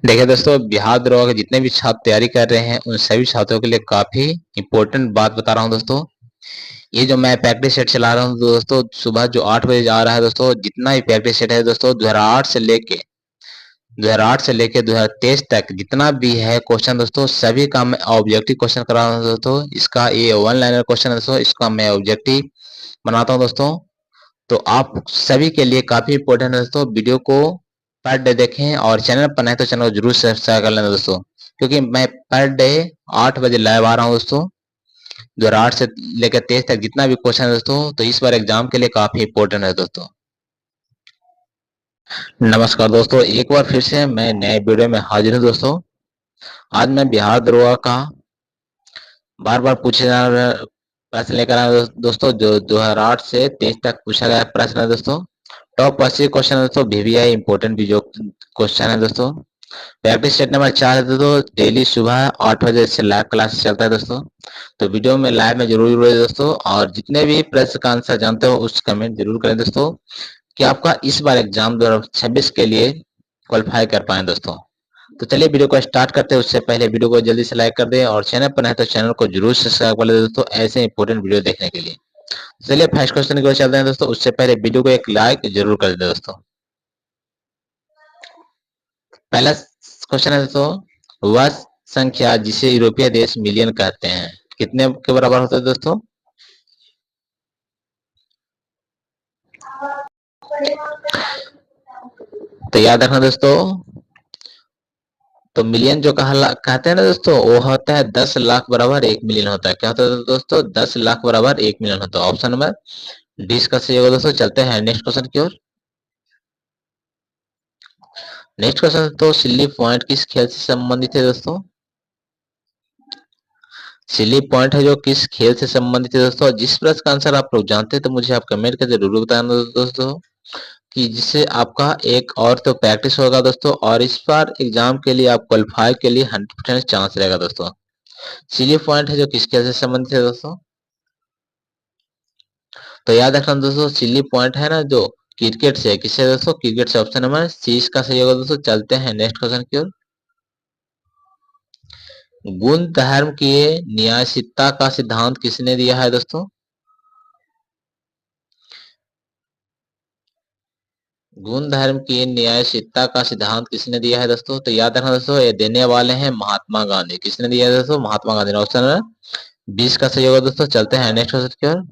देखिए दोस्तों, बिहार दरोगा के जितने भी छात्र तैयारी कर रहे हैं उन सभी छात्रों के लिए काफी इंपॉर्टेंट बात बता रहा हूं दोस्तों। ये जो मैं प्रैक्टिस सेट चला रहा हूं दोस्तों, सुबह जो 8 बजे आ रहा है दोस्तों, जितना भी प्रैक्टिस सेट है दोस्तों 2008 से लेके 2023 तक जितना भी है क्वेश्चन दोस्तों, सभी का मैं ऑब्जेक्टिव क्वेश्चन करा रहा हूं दोस्तों। इसका ये वन लाइनर क्वेश्चन है दोस्तों, इसका मैं ऑब्जेक्टिव बनाता हूं दोस्तों। तो आप सभी के लिए काफी इंपॉर्टेंट है दोस्तों। वीडियो को पर डे देखें और चैनल पर नए तो चैनल को जरूर सब्सक्राइब कर लेना दोस्तों, क्योंकि मैं पर डे 8 बजे लाइव आ रहा हूँ दोस्तों। 2008 से लेकर 23 तक जितना भी क्वेश्चन है दोस्तों, तो इस बार एग्जाम के लिए काफी इंपॉर्टेंट है दोस्तों। नमस्कार दोस्तों, एक बार फिर से मैं नए वीडियो में हाजिर हूँ दोस्तों। आज मैं बिहार दरोगा का बार बार पूछे जा रहे प्रश्न लेकर आया दोस्तों, जो 2008 से 23 तक पूछा गया प्रश्न है दोस्तों। टॉप 80 क्वेश्चन है दोस्तों, VVI इंपोर्टेंट भी जो क्वेश्चन है दोस्तों। प्रैक्टिस सेट नंबर 4 है दोस्तों। डेली सुबह 8 बजे से लाइव क्लास चलता है दोस्तों। तो वीडियो में लाइव में जरूर जुड़े दोस्तों, और जितने भी प्रश्न का आंसर जानते हो उस कमेंट जरूर करें दोस्तों, कि आपका इस बार एग्जाम 2026 के लिए क्वालिफाई कर पाए दोस्तों। तो चलिए वीडियो को स्टार्ट करते हैं। उससे पहले वीडियो को जल्दी से लाइक कर दें, और चैनल पर नए तो चैनल को जरूर सब्सक्राइब कर लें दोस्तों, ऐसे इंपॉर्टेंट वीडियो देखने के लिए। चलिए फर्स्ट क्वेश्चन की ओर चलते हैं दोस्तों। उससे पहले वीडियो को एक लाइक जरूर कर दें दोस्तों। पहला क्वेश्चन है दोस्तों, वह संख्या जिसे यूरोपीय देश मिलियन कहते हैं कितने के बराबर होता है दोस्तों? तो याद रखना दोस्तों, तो मिलियन जो कहते हैं ना दोस्तों, वो होता है 10 लाख बराबर 1 मिलियन होता है। क्या होता है दोस्तों? 10 लाख बराबर 1 मिलियन होता है। ऑप्शन नंबर डी इसका सही होगा दोस्तों। चलते हैं नेक्स्ट क्वेश्चन की ओर। नेक्स्ट क्वेश्चन तो सिल्ली पॉइंट किस खेल से संबंधित है दोस्तों? सिली पॉइंट है जो किस खेल से संबंधित है दोस्तों? जिस प्रश्न का आंसर आप लोग जानते हैं तो मुझे आप कमेंट करके जरूर बताना दोस्तों, कि जिससे आपका एक और तो प्रैक्टिस होगा दोस्तों, और इस बार एग्जाम के लिए आप क्वालिफाई के लिए 100% चांस रहेगा दोस्तों। सिली पॉइंट है जो किस खेल से संबंधित है दोस्तों? तो याद रखना दोस्तों, सिली पॉइंट है ना जो क्रिकेट से, किससे दोस्तों? क्रिकेट से। ऑप्शन नंबर सी इसका सही होगा दोस्तों। चलते हैं नेक्स्ट क्वेश्चन की ओर। गुण धर्म की न्यायशीलता का सिद्धांत किसने दिया है दोस्तों? गुण धर्म की न्यायशीलता का सिद्धांत किसने दिया है दोस्तों? तो याद रखना दोस्तों, ये देने वाले हैं महात्मा गांधी। किसने दिया है दोस्तों? महात्मा गांधी ने। ऑप्शन है 20 का सही होगा दोस्तों। चलते हैं नेक्स्ट क्वेश्चन की ओर।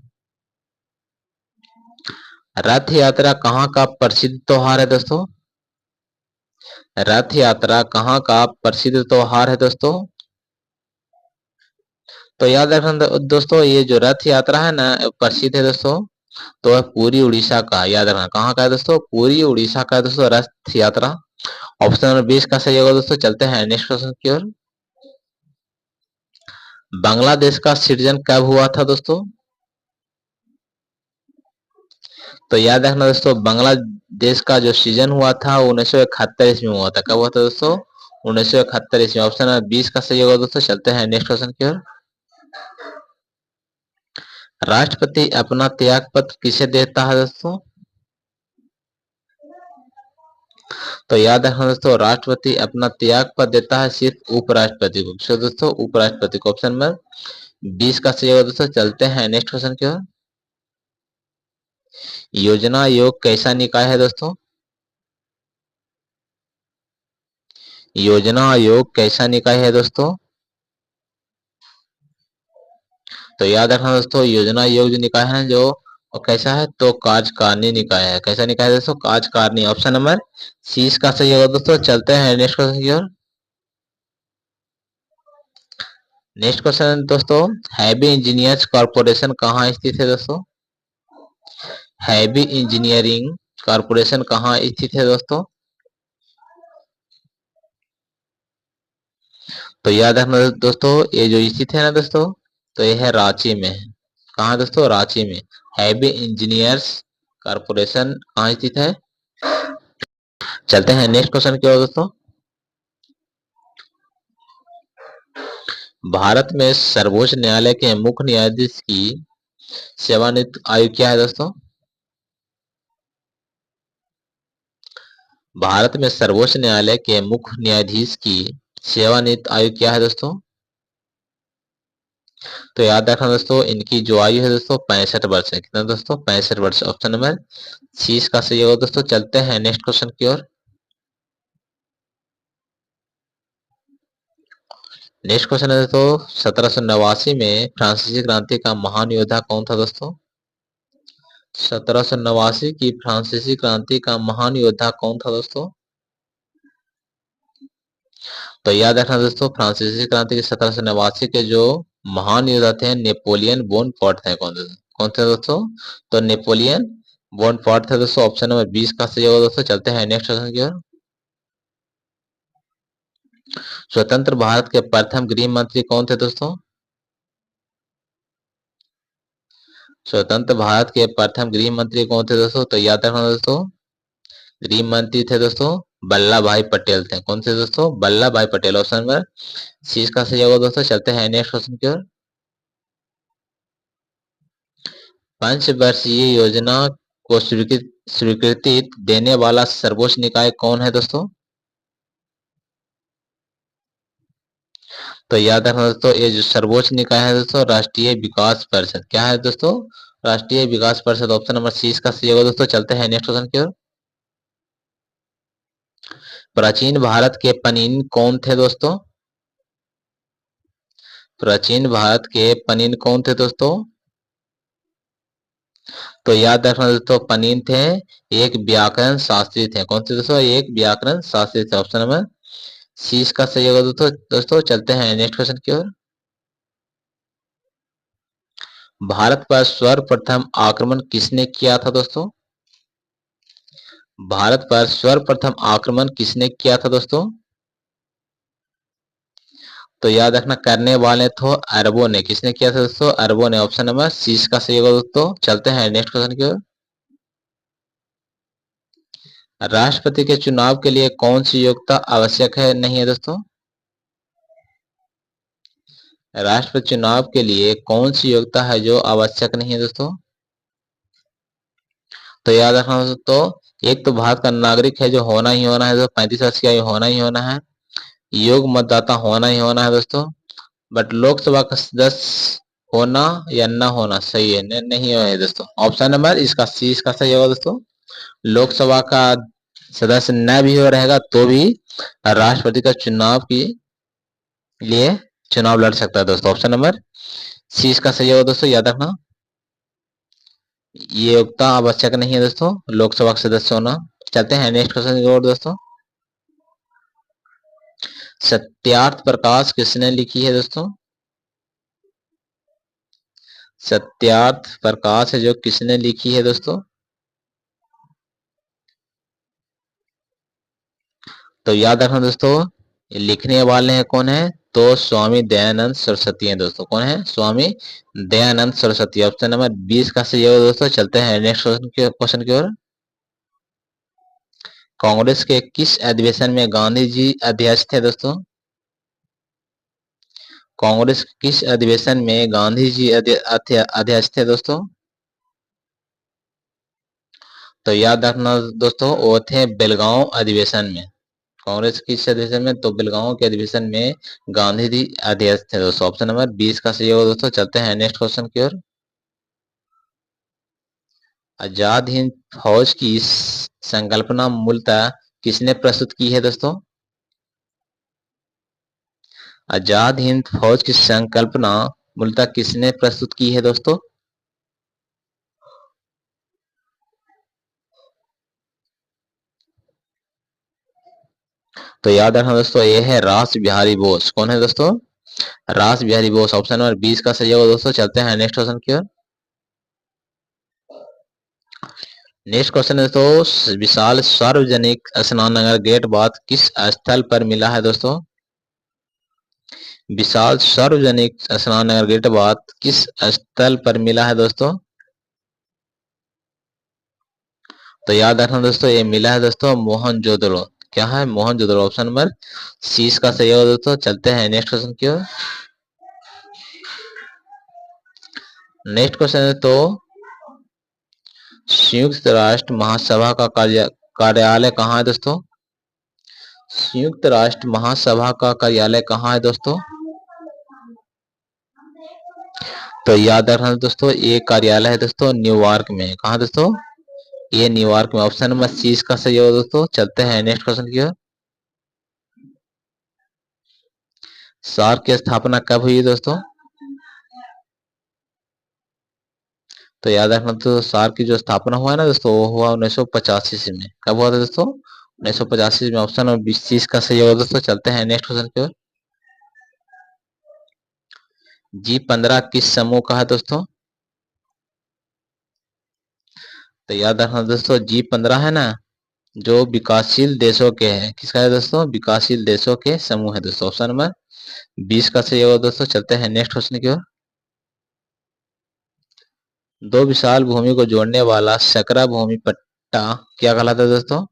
रथ यात्रा कहाँ का प्रसिद्ध त्योहार है दोस्तों? रथ यात्रा कहाँ का प्रसिद्ध त्योहार है दोस्तों? तो याद रखना दोस्तों, ये जो रथ यात्रा है ना प्रसिद्ध है दोस्तों, तो वह पूरी उड़ीसा का। याद रखना कहाँ का है दोस्तों? पूरी उड़ीसा का है दोस्तों रथ यात्रा। ऑप्शन नंबर 20 का सही होगा दोस्तों। चलते हैं नेक्स्ट क्वेश्चन की ओर। बांग्लादेश का सृजन कब हुआ था दोस्तों? तो याद रखना दोस्तों, बांग्लादेश का जो सृजन हुआ था 1971 ईस्वी में हुआ था। कब हुआ था दोस्तों? 1971 ईस्वी। ऑप्शन नंबर 20 का सही होगा दोस्तों। चलते हैं नेक्स्ट क्वेश्चन की ओर। राष्ट्रपति अपना त्याग पत्र किसे देता है दोस्तों? तो याद रखना दोस्तों, राष्ट्रपति अपना त्याग पत्र देता है सिर्फ उपराष्ट्रपति को। किसे दोस्तों? उपराष्ट्रपति को। ऑप्शन नंबर 20 का सही होगा दोस्तों। चलते हैं नेक्स्ट क्वेश्चन की ओर। योजना आयोग कैसा निकाय है दोस्तों? योजना आयोग कैसा निकाय है दोस्तों? तो याद रखना दोस्तों, योजना आयोग जो निकाय है जो और कैसा है, तो कार्यकारिणी निकाय है। कैसा निकाय है दोस्तों? कार्यकारिणी। ऑप्शन नंबर सी इसका सही होगा दोस्तों। चलते हैं नेक्स्ट क्वेश्चन की ओर। नेक्स्ट क्वेश्चन दोस्तों, हैवी इंजीनियर्स कॉर्पोरेशन कहाँ स्थित है दोस्तों? हैवी इंजीनियरिंग कॉर्पोरेशन कहाँ स्थित है दोस्तों? तो याद रखना दोस्तों, ये जो स्थित है ना दोस्तों, तो ये है रांची में। कहाँ दोस्तों? रांची में। हैवी इंजीनियर्स कॉर्पोरेशन कहाँ स्थित है? चलते हैं नेक्स्ट क्वेश्चन की ओर दोस्तों। भारत में सर्वोच्च न्यायालय के मुख्य न्यायाधीश की सेवानिवृत्त आयु क्या है दोस्तों? भारत में सर्वोच्च न्यायालय के मुख्य न्यायाधीश की सेवानिवृत्त आयु क्या है दोस्तों? तो याद रखना दोस्तों, इनकी जो आयु है दोस्तों 65 वर्ष है। कितना दोस्तों? 65 वर्ष। ऑप्शन नंबर सी इसका सही होगा दोस्तों। चलते हैं नेक्स्ट क्वेश्चन की ओर। नेक्स्ट क्वेश्चन है दोस्तों, 1789 में फ्रांसीसी क्रांति का महान योद्धा कौन था दोस्तों? 1789 की फ्रांसीसी क्रांति का महान योद्धा कौन था दोस्तों? तो याद रखना दोस्तों, फ्रांसीसी क्रांति के 1789 के जो महान योद्धा थे नेपोलियन बोनापार्ट थे। कौन थे दोस्तों? तो नेपोलियन बोनापार्ट थे दोस्तों। ऑप्शन नंबर 20 का सही होगा दोस्तों। चलते हैं नेक्स्ट क्वेश्चन की ओर। स्वतंत्र भारत के प्रथम गृह मंत्री कौन थे दोस्तों? स्वतंत्र भारत के प्रथम गृह मंत्री कौन थे दोस्तों? तो याद रखना दोस्तों, गृह मंत्री थे दोस्तों वल्लभ भाई पटेल थे। कौन थे दोस्तों? वल्लभ भाई पटेल। ऑप्शन नंबर सी इसका सही होगा दोस्तों। चलते हैं नेक्स्ट क्वेश्चन की ओर। पंचवर्षीय योजना को स्वीकृति देने वाला सर्वोच्च निकाय कौन है दोस्तों? तो याद रखना दोस्तों, ये जो सर्वोच्च निकाय है दोस्तों राष्ट्रीय विकास परिषद। क्या है दोस्तों? राष्ट्रीय विकास परिषद। ऑप्शन नंबर सी इसका सही होगा दोस्तों। चलते हैं नेक्स्ट क्वेश्चन की ओर। प्राचीन भारत के पनीन कौन थे दोस्तों? प्राचीन भारत के पनीन कौन थे दोस्तों? तो याद रखना दोस्तों, पनीन थे एक व्याकरण शास्त्री थे। कौन थे दोस्तों? एक व्याकरण शास्त्री थे। ऑप्शन नंबर सी इसका सही होगा दोस्तों। दोस्तों चलते हैं नेक्स्ट क्वेश्चन की ओर। भारत पर सर्वप्रथम आक्रमण किसने किया था दोस्तों? भारत पर सर्वप्रथम आक्रमण किसने किया था दोस्तों? तो याद रखना, करने वाले तो अरबों ने। किसने किया था दोस्तों? अरबों ने। ऑप्शन नंबर सी इसका सही होगा दोस्तों। चलते हैं नेक्स्ट क्वेश्चन की ओर। राष्ट्रपति के चुनाव के लिए कौन सी योग्यता आवश्यक है नहीं है दोस्तों? राष्ट्रपति चुनाव के लिए कौन सी योग्यता है जो आवश्यक नहीं है दोस्तों? तो याद रखना दोस्तों, एक तो भारत का नागरिक है जो होना ही होना है, तो 35 वर्ष की आयु होना ही होना है, योग्य मतदाता होना ही होना है दोस्तों। बट लोकसभा का सदस्य होना या न होना सही है नहीं है दोस्तों। ऑप्शन नंबर इसका सी इसका सही होगा दोस्तों। लोकसभा का सदस्य न भी हो रहेगा तो भी राष्ट्रपति का चुनाव के लिए चुनाव लड़ सकता है दोस्तों। ऑप्शन नंबर सी इसका सही होगा दोस्तों। याद रखना, ये योग्यता आवश्यक नहीं है दोस्तों लोकसभा का सदस्य होना। चलते हैं नेक्स्ट क्वेश्चन की ओर दोस्तों। सत्यार्थ प्रकाश किसने लिखी है दोस्तों? सत्यार्थ प्रकाश है जो किसने लिखी है दोस्तों? तो याद रखना दोस्तों, ये लिखने वाले हैं कौन है? तो स्वामी दयानंद सरस्वती हैं दोस्तों। कौन है? स्वामी दयानंद सरस्वती। ऑप्शन नंबर 20 का सही होगा दोस्तों। चलते हैं नेक्स्ट क्वेश्चन की ओर। कांग्रेस के किस अधिवेशन में गांधी जी अध्यक्ष थे दोस्तों? कांग्रेस के किस अधिवेशन में गांधी जी अध्यक्ष थे दोस्तों? तो याद रखना दोस्तों, वो थे बेलगांव अधिवेशन में। कांग्रेस की किस अधिवेशन में? तो बेलगांव के अधिवेशन में गांधी जी अध्यक्ष थे दोस्तों। ऑप्शन नंबर 20 का सही होगा दोस्तों। चलते हैं नेक्स्ट क्वेश्चन की ओर। आजाद हिंद फौज की इस संकल्पना मूलतः किसने प्रस्तुत की है दोस्तों? आजाद हिंद फौज की संकल्पना मूलतः किसने प्रस्तुत की है दोस्तों? तो याद रखना दोस्तों, ये है रास बिहारी बोस। कौन है दोस्तों? रास बिहारी बोस। ऑप्शन नंबर 20 का सही होगा दोस्तों। चलते हैं नेक्स्ट क्वेश्चन की ओर। नेक्स्ट क्वेश्चन है दोस्तों, विशाल सार्वजनिक स्नानघर गेट बाथ किस स्थल पर मिला है दोस्तों? विशाल सार्वजनिक स्नानघर गेट बाथ किस स्थल पर मिला है दोस्तों? तो याद रखना दोस्तों, ये मिला है दोस्तों मोहनजोदड़ो। क्या है? मोहनजोदड़ो। ऑप्शन नंबर सी का सही होगा दोस्तों। चलते हैं नेक्स्ट क्वेश्चन की ओर। नेक्स्ट क्वेश्चन है तो संयुक्त राष्ट्र महासभा का कार्यालय कहाँ है दोस्तों? संयुक्त राष्ट्र महासभा का कार्यालय कहाँ है दोस्तों? तो याद रखना दोस्तों, ये कार्यालय है दोस्तों न्यूयॉर्क में। कहाँ दोस्तों? ये न्यूयॉर्क में। ऑप्शन नंबर सी इसका सही होगा दोस्तों। चलते हैं नेक्स्ट क्वेश्चन की ओर। सार्क की स्थापना कब हुई है दोस्तों? तो याद रखना तो सार्क की जो स्थापना हुआ है ना दोस्तों, वो हुआ 1985 ईस्वी में। कब हुआ था दोस्तों? 1985 में। ऑप्शन नंबर 20 का सही होगा दोस्तों। चलते हैं नेक्स्ट क्वेश्चन की ओर। G15 किस समूह का है दोस्तों? तो याद रखना दोस्तों, G15 है ना, जो विकासशील देशों के हैं। किसका है दोस्तों? विकासशील देशों के समूह है दोस्तों। ऑप्शन नंबर 20 का सही होगा दोस्तों। चलते हैं नेक्स्ट क्वेश्चन की ओर। दो विशाल भूमि को जोड़ने वाला सकरा भूमि पट्टा क्या कहलाता है दोस्तों?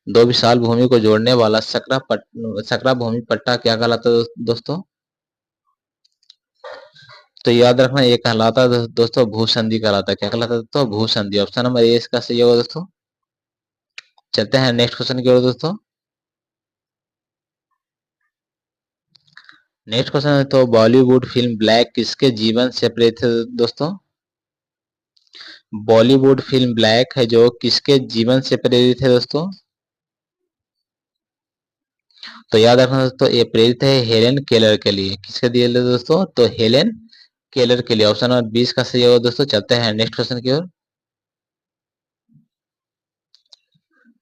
दो विशाल भूमि को जोड़ने वाला सकरा भूमि पट्टा क्या कहलाता है दोस्तों? तो याद रखना, ये कहलाता है दोस्तों भूसंधि कहलाता है। क्या कहलाता है दोस्तों? भूसंधि। ऑप्शन नंबर ए इसका सही होगा दोस्तों। चलते हैं नेक्स्ट क्वेश्चन की ओर दोस्तों। नेक्स्ट क्वेश्चन है तो बॉलीवुड फिल्म ब्लैक किसके जीवन से प्रेरित है दोस्तों? बॉलीवुड फिल्म ब्लैक है जो किसके जीवन से प्रेरित है दोस्तों? तो याद रखना दोस्तों, ये प्रेरित है हेलेन केलर के लिए। किसके दिए दोस्तों? तो हेलेन केलर के लिए। ऑप्शन नंबर 20 का सही होगा दोस्तों। चलते हैं नेक्स्ट क्वेश्चन की ओर।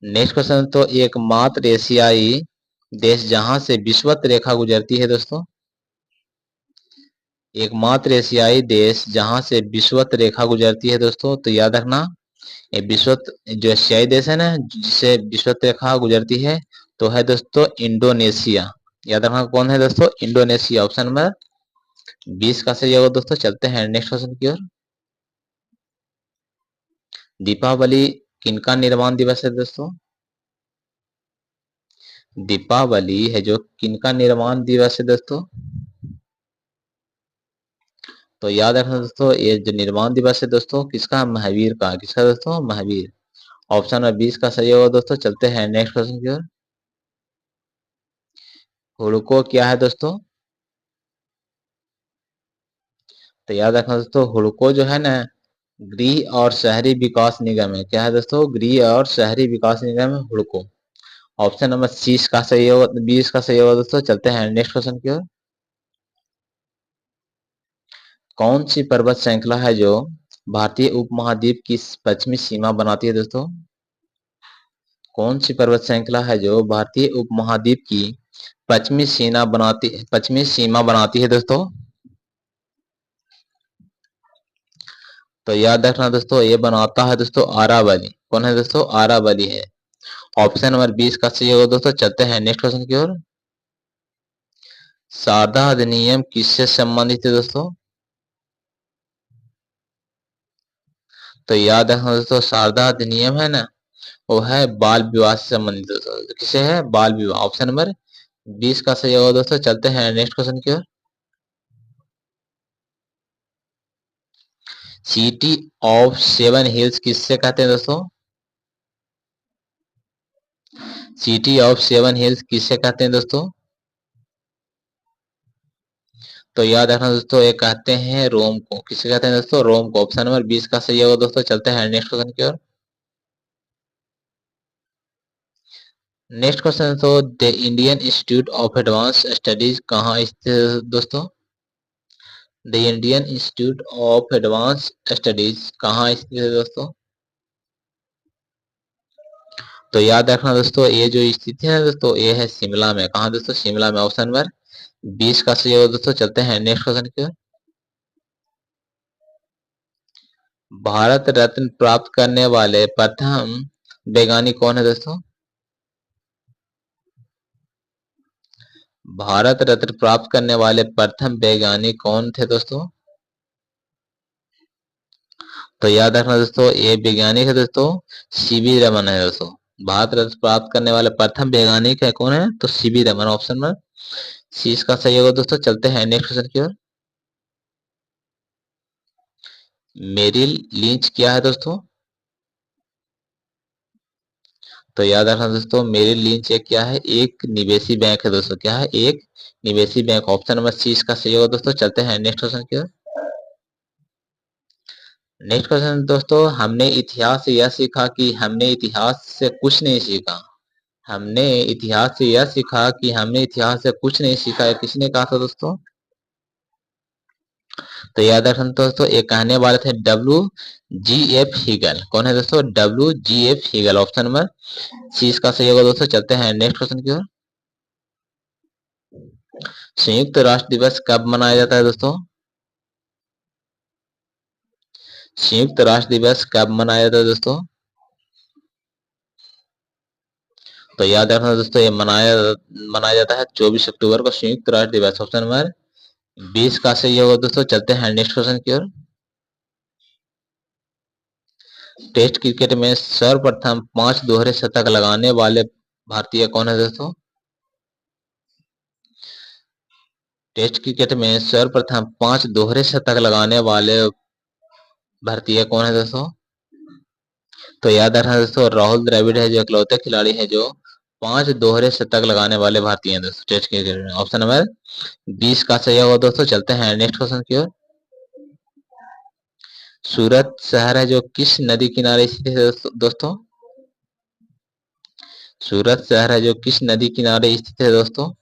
नेक्स्ट क्वेश्चन तो एकमात्र एशियाई देश जहां से विषुवत रेखा गुजरती है दोस्तों। एकमात्र एशियाई देश जहां से विषुवत रेखा गुजरती है दोस्तों। तो याद रखना, ये विषुवत जो एशियाई देश है ना, जिससे विषुवत रेखा गुजरती है, तो है दोस्तों इंडोनेशिया। याद रखना कौन है दोस्तों? इंडोनेशिया। ऑप्शन नंबर 20 का सही होगा दोस्तों। चलते हैं नेक्स्ट क्वेश्चन की ओर। दीपावली किनका निर्माण दिवस है दोस्तों? दीपावली है जो किनका निर्माण दिवस है दोस्तों? तो याद रखना दोस्तों, ये जो निर्माण दिवस है दोस्तों किसका? महावीर का। किसका दोस्तों? महावीर। ऑप्शन नंबर 20 का सही होगा दोस्तों। चलते हैं नेक्स्ट क्वेश्चन की ओर। हुड़को क्या है दोस्तों? तो याद रखना दोस्तों, हुड़को जो है ना, गृह और शहरी विकास निगम है। क्या है दोस्तों? गृह और शहरी विकास निगम है हुड़को। ऑप्शन नंबर 30 का सही होगा, 20 का सही होगा दोस्तों। चलते हैं नेक्स्ट क्वेश्चन की ओर। कौन सी पर्वत श्रृंखला है जो भारतीय उपमहाद्वीप की पश्चिमी सीमा बनाती है दोस्तों? कौन सी पर्वत श्रृंखला है जो भारतीय उपमहाद्वीप की पश्चिमी सीमा बनाती है दोस्तों? तो याद रखना दोस्तों, ये बनाता है दोस्तों अरावली। कौन है दोस्तों? अरावली है। ऑप्शन नंबर 20 का सही होगा दोस्तों। चलते हैं नेक्स्ट क्वेश्चन की ओर। शारदा अधिनियम किससे संबंधित है दोस्तों? तो याद रखना दोस्तों, शारदा अधिनियम है ना, वो है बाल विवाह से संबंधित दोस्तों। किसे है? बाल विवाह। ऑप्शन नंबर 20 का सही होगा दोस्तों। चलते हैं नेक्स्ट क्वेश्चन की ओर। सिटी ऑफ सेवन हिल्स किससे कहते हैं दोस्तों? सिटी ऑफ सेवन हिल्स किससे कहते हैं दोस्तों? तो याद रखना दोस्तों, ये कहते हैं रोम को। किसे कहते हैं दोस्तों? रोम को। ऑप्शन नंबर 20 का सही होगा दोस्तों। चलते हैं नेक्स्ट क्वेश्चन की ओर। नेक्स्ट क्वेश्चन तो the Indian institute of advance studies कहाँ स्थित है दोस्तों? The Indian institute of advance studies कहाँ स्थित है दोस्तों? तो याद रखना दोस्तों, ये जो स्थिति है दोस्तों, ये है शिमला में। कहाँ दोस्तों? शिमला में। ऑप्शन नंबर 20 का सही होगा दोस्तों। चलते हैं नेक्स्ट क्वेश्चन की ओर। भारत रत्न प्राप्त करने वाले प्रथम वैज्ञानिक कौन है दोस्तों? भारत रत्न प्राप्त करने वाले प्रथम वैज्ञानिक कौन थे दोस्तों? तो याद रखना दोस्तों, ये वैज्ञानिक है दोस्तों सीवी रमन है दोस्तों। भारत रत्न प्राप्त करने वाले प्रथम वैज्ञानिक है कौन है? तो सीवी रमन। ऑप्शन में सी इसका सही होगा दोस्तों। चलते हैं नेक्स्ट क्वेश्चन की ओर। मेरिल लिंच क्या है दोस्तों? तो याद रखना दोस्तों, मेरिल लिंच एक क्या है, एक निवेशी बैंक है दोस्तों। क्या है? एक निवेशी बैंक। ऑप्शन नंबर सी इसका सही होगा दोस्तों। चलते हैं नेक्स्ट क्वेश्चन की ओर। नेक्स्ट क्वेश्चन दोस्तों, हमने इतिहास से यह सीखा कि हमने इतिहास से कुछ नहीं सीखा। हमने इतिहास से यह सीखा कि हमने इतिहास से कुछ नहीं सीखा है, किसने कहा था दोस्तों? तो याद रखना दोस्तों, ये कहने वाले थे WGF हिगल। कौन है दोस्तों? WGF Hegel. Option number C इसका सही होगा दोस्तों। चलते हैं नेक्स्ट क्वेश्चन की ओर। संयुक्त राष्ट्र दिवस कब मनाया जाता है दोस्तों? संयुक्त राष्ट्र दिवस कब मनाया जाता है दोस्तों? तो याद रखना दोस्तों, ये मनाया मनाया जाता है 24 अक्टूबर को संयुक्त राष्ट्र दिवस। ऑप्शन नंबर 20 का सही होगा दोस्तों। चलते हैं नेक्स्ट क्वेश्चन की ओर। टेस्ट क्रिकेट में सर्वप्रथम 5 दोहरे शतक लगाने वाले भारतीय कौन है दोस्तों? टेस्ट क्रिकेट में सर्वप्रथम 5 दोहरे शतक लगाने वाले भारतीय कौन है दोस्तों? तो याद रखना दोस्तों, राहुल द्रविड़ है जो इकलौते खिलाड़ी है जो 5 दोहरे शतक लगाने वाले भारतीय हैं दोस्तों टेस्ट क्रिकेट में। ऑप्शन नंबर 20 का सही होगा दोस्तों। चलते हैं नेक्स्ट क्वेश्चन की ओर। सूरत शहर है जो किस नदी किनारे स्थित है दोस्तों? सूरत शहर है जो किस नदी किनारे स्थित है दोस्तों?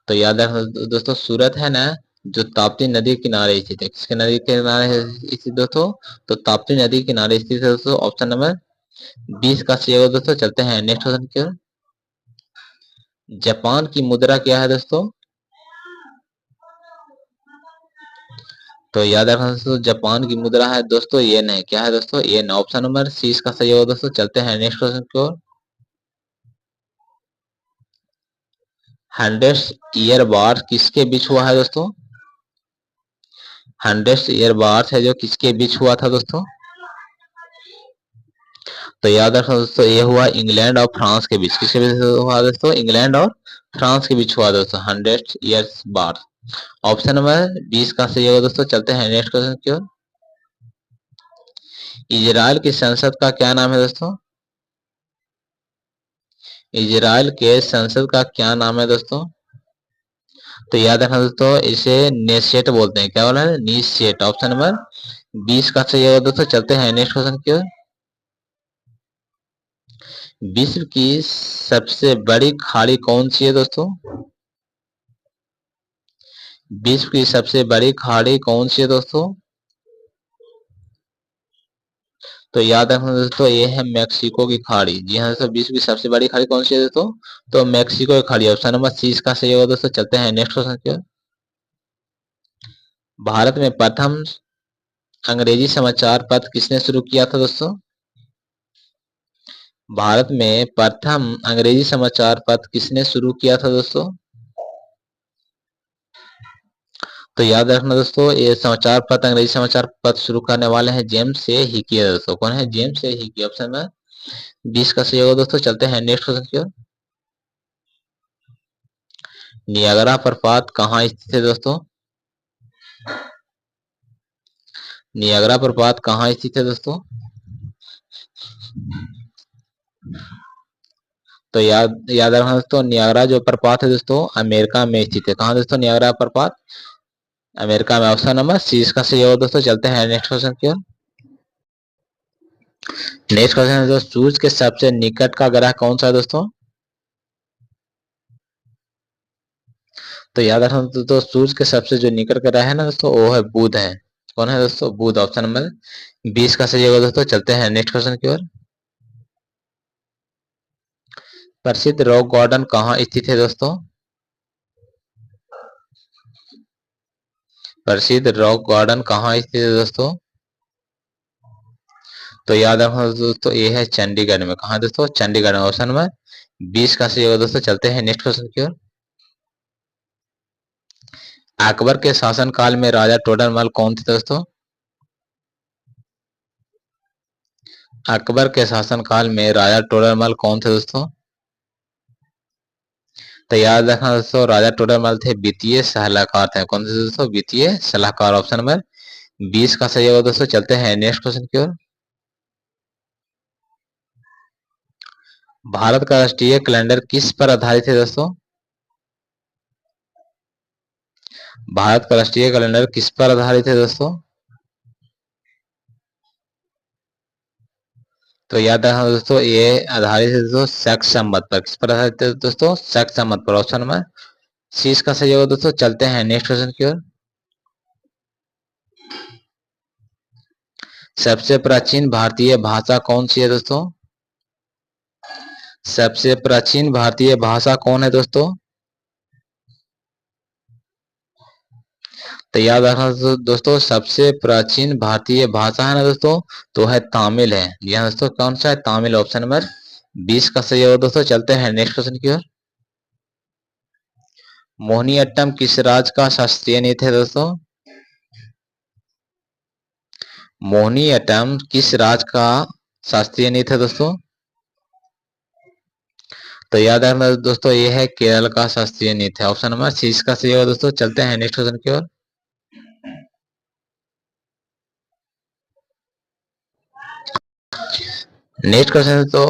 तो याद रखना दोस्तों, सूरत है ना जो ताप्ती नदी के किनारे स्थित है। किसके नदी के किनारे स्थित दोस्तों? तो ताप्ती नदी के किनारे स्थित है दोस्तों। ऑप्शन नंबर 20 का सही होगा दोस्तों। चलते हैं नेक्स्ट क्वेश्चन की ओर। जापान की मुद्रा क्या है दोस्तों? तो याद रखना दोस्तों, जापान की मुद्रा है दोस्तों येन है। क्या है दोस्तों? येन। ऑप्शन नंबर सी इसका सही होगा दोस्तों। चलते हैं नेक्स्ट क्वेश्चन की ओर। 100 ईयर बार किसके बीच हुआ है दोस्तों? 100 ईयर बार है जो किसके बीच हुआ था दोस्तों? तो याद रखना दोस्तों, ये हुआ इंग्लैंड और फ्रांस के बीच। किसके बीच हुआ दोस्तों? इंग्लैंड और फ्रांस के बीच हुआ दोस्तों 100 ईयर्स बार। ऑप्शन नंबर 20 का सही होगा दोस्तों। चलते हैं नेक्स्ट क्वेश्चन की ओर। इजराइल की संसद का क्या नाम है दोस्तों? इजराइल के संसद का क्या नाम है दोस्तों? तो याद रखना दोस्तों, इसे नेसेट बोलते हैं। क्या बोला है? नीसेट। ऑप्शन नंबर 20 का सही होगा दोस्तों। चलते हैं नेक्स्ट क्वेश्चन की ओर। विश्व की सबसे बड़ी खाड़ी कौन सी है दोस्तों? विश्व की सबसे बड़ी खाड़ी कौन सी है दोस्तों? तो याद रखना दोस्तों, ये है मैक्सिको की खाड़ी। जी हाँ दोस्तों, विश्व की सबसे बड़ी खाड़ी कौन सी है दोस्तों? तो मैक्सिको की खाड़ी। ऑप्शन नंबर 30 का सही होगा दोस्तों। चलते हैं नेक्स्ट क्वेश्चन की ओर। भारत में प्रथम अंग्रेजी समाचार पत्र किसने शुरू किया था दोस्तों? भारत में प्रथम अंग्रेजी समाचार पत्र किसने शुरू किया था दोस्तों? तो याद रखना दोस्तों, ये समाचार पत्र अंग्रेजी समाचार पत्र शुरू करने वाले हैं जेम्स ए हिकी है दोस्तों। कौन है? जेम्स ए हिकी। ऑप्शन में 20 का सही होगा दोस्तों। चलते हैं नेक्स्ट क्वेश्चन की ओर। नियाग्रा प्रपात कहाँ स्थित है दोस्तों? नियाग्रा प्रपात कहाँ स्थित है दोस्तों? तो याद रखना दोस्तों, नियाग्रा जो प्रपात है दोस्तों अमेरिका में स्थित है। कहाँ दोस्तों नियाग्रा प्रपात? अमेरिका में। ऑप्शन नंबर सी इसका सही होगा दोस्तों। चलते हैं नेक्स्ट क्वेश्चन की ओर। नेक्स्ट क्वेश्चन है दोस्तों, सूर्य के सबसे निकट का ग्रह कौन सा है दोस्तों? तो याद रखना दोस्तों, सूर्य के सबसे जो निकट ग्रह है ना दोस्तों वो है बुध है। कौन है दोस्तों? बुध। ऑप्शन नंबर 20 का सही होगा दोस्तों। चलते हैं नेक्स्ट क्वेश्चन की ओर। प्रसिद्ध रॉक गार्डन कहाँ स्थित है दोस्तों? प्रसिद्ध रॉक गार्डन कहाँ स्थित है दोस्तों? तो याद रखना दोस्तों, ये है चंडीगढ़ में। कहा दोस्तों? चंडीगढ़ में। ऑप्शन नंबर 20 का सही होगा दोस्तों। चलते हैं नेक्स्ट क्वेश्चन की ओर। अकबर के शासनकाल में राजा टोडरमल कौन थे दोस्तों? अकबर के शासनकाल में राजा टोडरमल कौन थे दोस्तों? तो याद रखना दोस्तों, राजा टोडरमल थे वित्तीय सलाहकार थे। कौन थे दोस्तों? वित्तीय सलाहकार। ऑप्शन नंबर 20 का सही होगा दोस्तों। चलते हैं नेक्स्ट क्वेश्चन की ओर। भारत का राष्ट्रीय कैलेंडर किस पर आधारित है दोस्तों? भारत का राष्ट्रीय कैलेंडर किस पर आधारित है दोस्तों? तो याद रखना दोस्तों, ये आधारित है दोस्तों शक संमत पर। किस पर आधारित है दोस्तों? शक संमत पर। ऑप्शन नंबर सी इसका सही होगा दोस्तों। चलते हैं नेक्स्ट क्वेश्चन की ओर। सबसे प्राचीन भारतीय भाषा कौन सी है दोस्तों? सबसे प्राचीन भारतीय भाषा कौन है दोस्तों? तो याद रखना दोस्तों, सबसे प्राचीन भारतीय भाषा है ना दोस्तों, तो है तमिल है। जी हाँ दोस्तों, कौन सा है? तमिल। ऑप्शन नंबर 20 का सही होगा दोस्तों। चलते हैं नेक्स्ट क्वेश्चन की ओर। मोहिनीअट्टम किस राज्य का शास्त्रीय नृत्य है दोस्तों? मोहिनीअट्टम किस राज्य का शास्त्रीय नृत्य है दोस्तों? तो याद रखना दोस्तों, ये है केरल का शास्त्रीय नृत्य है। ऑप्शन नंबर सी इसका सही होगा दोस्तों। चलते हैं नेक्स्ट क्वेश्चन की ओर। नेक्स्ट क्वेश्चन तो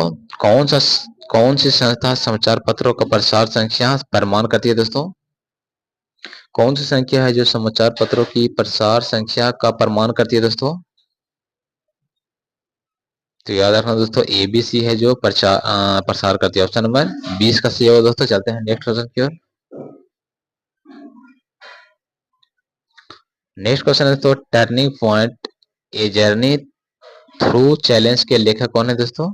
कौन सी संस्था समाचार पत्रों का प्रसार संख्या प्रमाण करती है दोस्तों? कौन सी संख्या है जो समाचार पत्रों की प्रसार संख्या का प्रमाण करती है दोस्तों? तो याद रखना दोस्तों, एबीसी है जो प्रसार करती है। ऑप्शन नंबर 20 का सही होगा दोस्तों। चलते हैं नेक्स्ट क्वेश्चन की ओर। नेक्स्ट क्वेश्चन है दोस्तों, turning point a journey through challenge के लेखक कौन है दोस्तों?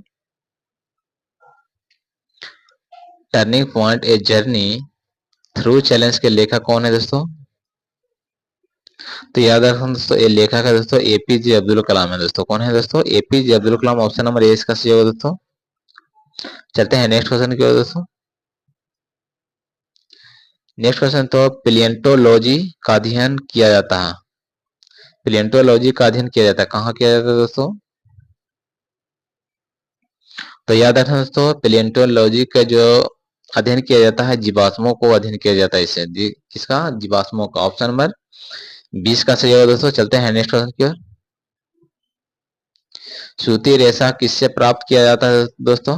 Turning point a journey through challenge के लेखक कौन है दोस्तों? तो याद रखना दोस्तों, ये लेखक है दोस्तों एपीजे अब्दुल कलाम है दोस्तों। कौन है दोस्तों? APJ Abdul Kalam. Option number A इसका सही होगा दोस्तों। चलते हैं नेक्स्ट क्वेश्चन की ओर दोस्तों। नेक्स्ट क्वेश्चन तो पिलियंटोलॉजी का अध्ययन किया जाता है। पिलियंटोलॉजी का अध्ययन किया जाता है, कहाँ किया जाता है दोस्तों? तो याद रखना दोस्तों, पिलियंटोलॉजी का जो अध्ययन किया जाता है, जीवाश्मों को अध्ययन किया जाता है इससे। किसका? जीवाश्मों का। ऑप्शन नंबर 20 का सही होगा दोस्तों। चलते हैं नेक्स्ट क्वेश्चन की ओर। सूती रेशा किससे प्राप्त किया जाता है दोस्तों?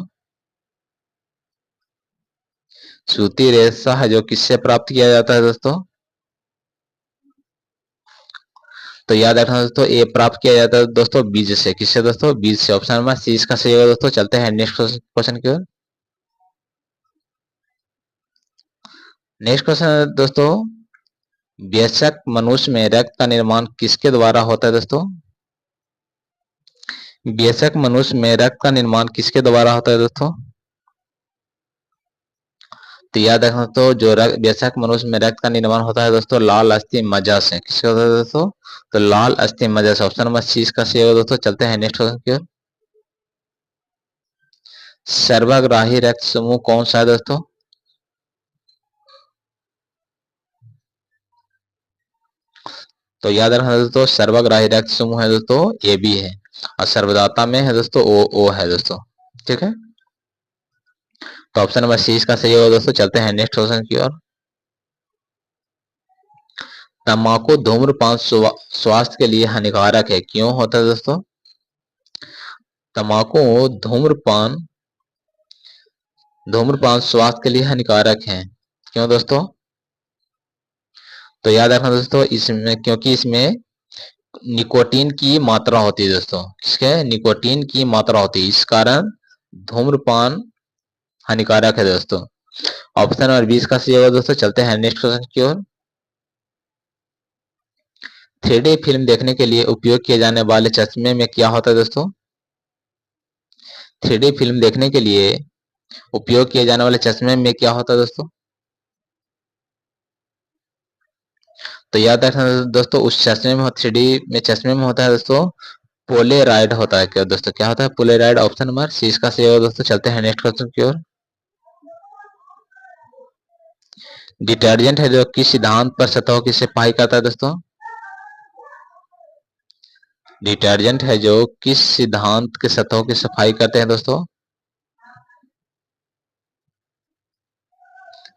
सूती रेशा है जो किससे प्राप्त किया जाता है दोस्तों? तो याद रखना दोस्तों, ये प्राप्त किया जाता है दोस्तों बीज से। किससे दोस्तों? बीज से। ऑप्शन नंबर सी इसका सही होगा दोस्तों। चलते हैं नेक्स्ट क्वेश्चन की ओर। नेक्स्ट क्वेश्चन है दोस्तों, वयस्क मनुष्य में रक्त का निर्माण किसके द्वारा होता है दोस्तों? वयस्क मनुष्य में रक्त का निर्माण किसके द्वारा होता है दोस्तों? तो याद रखना तो जो वयस्क मनुष्य में रक्त का निर्माण होता है दोस्तों, लाल अस्थि मज्जा से। किससे होता है दोस्तों? तो लाल अस्थि मज्जा से। ऑप्शन नंबर सी इसका सही होगा दोस्तों। चलते हैं नेक्स्ट क्वेश्चन की ओर। सर्वग्राही रक्त समूह कौन सा है दोस्तों? तो याद रखना दोस्तों, सर्वग्राही रक्त समूह है दोस्तों ए बी है, और सर्वदाता में है दोस्तों ओ है दोस्तों। ठीक है, तो ऑप्शन नंबर सी इसका सही होगा दोस्तों। चलते हैं नेक्स्ट क्वेश्चन की ओर। तंबाकू धूम्रपान स्वास्थ्य के लिए हानिकारक है, क्यों होता है दोस्तों? तंबाकू धूम्रपान धूम्रपान स्वास्थ्य के लिए हानिकारक है, क्यों दोस्तों? तो याद रखना दोस्तों, इसमें क्योंकि इसमें निकोटीन की मात्रा होती है दोस्तों। किसके? निकोटीन की मात्रा होती है, इस कारण धूम्रपान हानिकारक है दोस्तों। ऑप्शन नंबर 20 का सही होगा दोस्तों। चलते हैं नेक्स्ट क्वेश्चन की ओर। 3D फिल्म देखने के लिए उपयोग किए जाने वाले चश्मे में क्या होता है दोस्तों? 3D फिल्म देखने के लिए उपयोग किए जाने वाले चश्मे में क्या होता है दोस्तों? तो याद रखना दोस्तों, उस चश्मे में 3D में चश्मे में होता है दोस्तों पोलेराइड होता है। क्या दोस्तों? क्या होता है? पोलेराइड। ऑप्शन नंबर सी इसका सही होगा दोस्तों। चलते हैं नेक्स्ट क्वेश्चन की ओर। डिटर्जेंट है जो किस सिद्धांत पर सतहों की सफाई करता है दोस्तों? डिटर्जेंट है जो किस सिद्धांत के सतहों की सफाई करते हैं दोस्तों?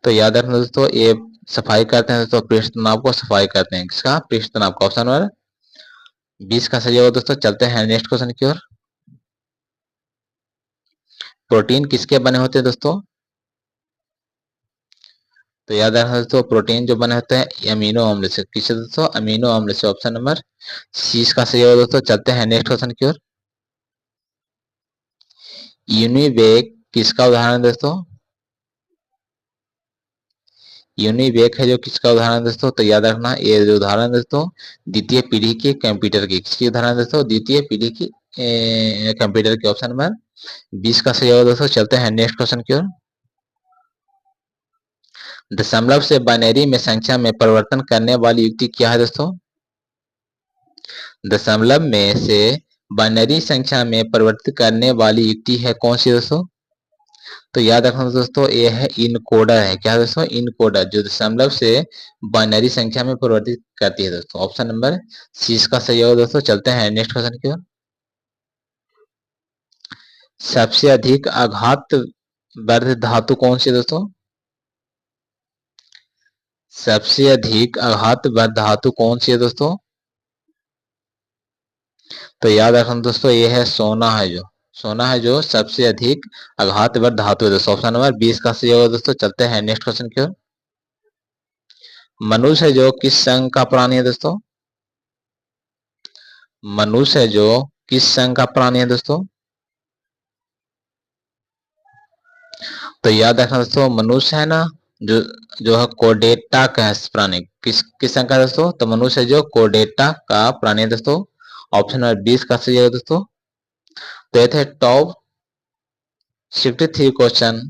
तो याद रखना दोस्तों, ये सफाई करते हैं दोस्तों पृष्ठ तनाव को सफाई करते हैं। किसका? पृष्ठ तनाव का। ऑप्शन नंबर 20 का सही होगा दोस्तों। चलते हैं नेक्स्ट क्वेश्चन की ओर। प्रोटीन किसके बने होते हैं दोस्तों? तो याद रखना दोस्तों, प्रोटीन जो बने होते हैं अमीनो अम्ल से। किससे दोस्तों? अमीनो अम्ल से। ऑप्शन नंबर सी इसका सही होगा दोस्तों। चलते हैं नेक्स्ट क्वेश्चन की ओर। यूनिवेक किसका उदाहरण है दोस्तों? यूनिवेक है जो किसका उदाहरण है दोस्तों? तो याद रखना, ये जो उदाहरण है दोस्तों द्वितीय पीढ़ी के कंप्यूटर की। किसकी उदाहरण है दोस्तों? द्वितीय पीढ़ी की कंप्यूटर के। ऑप्शन नंबर 20 का सही होगा दोस्तों। चलते हैं नेक्स्ट क्वेश्चन की ओर। दशमलव से बाइनरी में संख्या में परिवर्तन करने वाली युक्ति क्या है दोस्तों? दशमलव में से बाइनरी संख्या में परिवर्तित करने वाली युक्ति है कौन सी दोस्तों? तो याद रखना दोस्तों, ये है इनकोडर है। क्या है दोस्तों? इनकोडर, जो दशमलव से बाइनरी संख्या में परिवर्तित करती है दोस्तों। ऑप्शन नंबर सी इसका सही होगा दोस्तों। चलते हैं नेक्स्ट क्वेश्चन की ओर। सबसे अधिक आघात वर्ध धातु कौन सी है दोस्तों? सबसे अधिक आघात वर्ध धातु कौन सी है दोस्तों? तो याद रखना दोस्तों, ये है सोना है जो। सोना है जो सबसे अधिक आघात वर्ध धातु है दोस्तों। ऑप्शन नंबर 20 का सही होगा दोस्तों। चलते हैं नेक्स्ट क्वेश्चन की ओर। मनुष्य है जो किस संघ का प्राणी है दोस्तों? मनुष्य है जो किस संघ का प्राणी है दोस्तों? तो याद रखना दोस्तों, मनुष्य है ना जो जो है कोर्डेटा का है प्राणी। किस किस संघ का है दोस्तों? तो मनुष्य है जो कोर्डेटा का प्राणी है दोस्तों। ऑप्शन नंबर 20 का सही है दोस्तों। तो ये थे टॉप 63 क्वेश्चन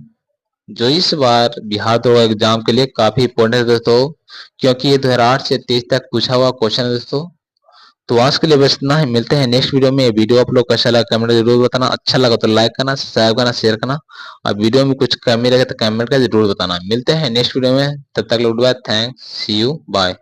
जो इस बार बिहार दौड़ एग्जाम के लिए काफी इंपॉर्टेंट है दोस्तों, क्योंकि ये 2008 से 23 तक पूछा हुआ क्वेश्चन है दोस्तों। तो आज के लिए बस इतना ही। मिलते हैं नेक्स्ट वीडियो में। वीडियो आप लोग कैसा लगा कमेंट जरूर बताना। अच्छा लगा तो लाइक करना, सब्सक्राइब करना, शेयर करना, और वीडियो में कुछ कमी लगे तो कमेंट कर जरूर बताना। मिलते हैं नेक्स्ट वीडियो में। तब तक good bye, thanks, see you, bye.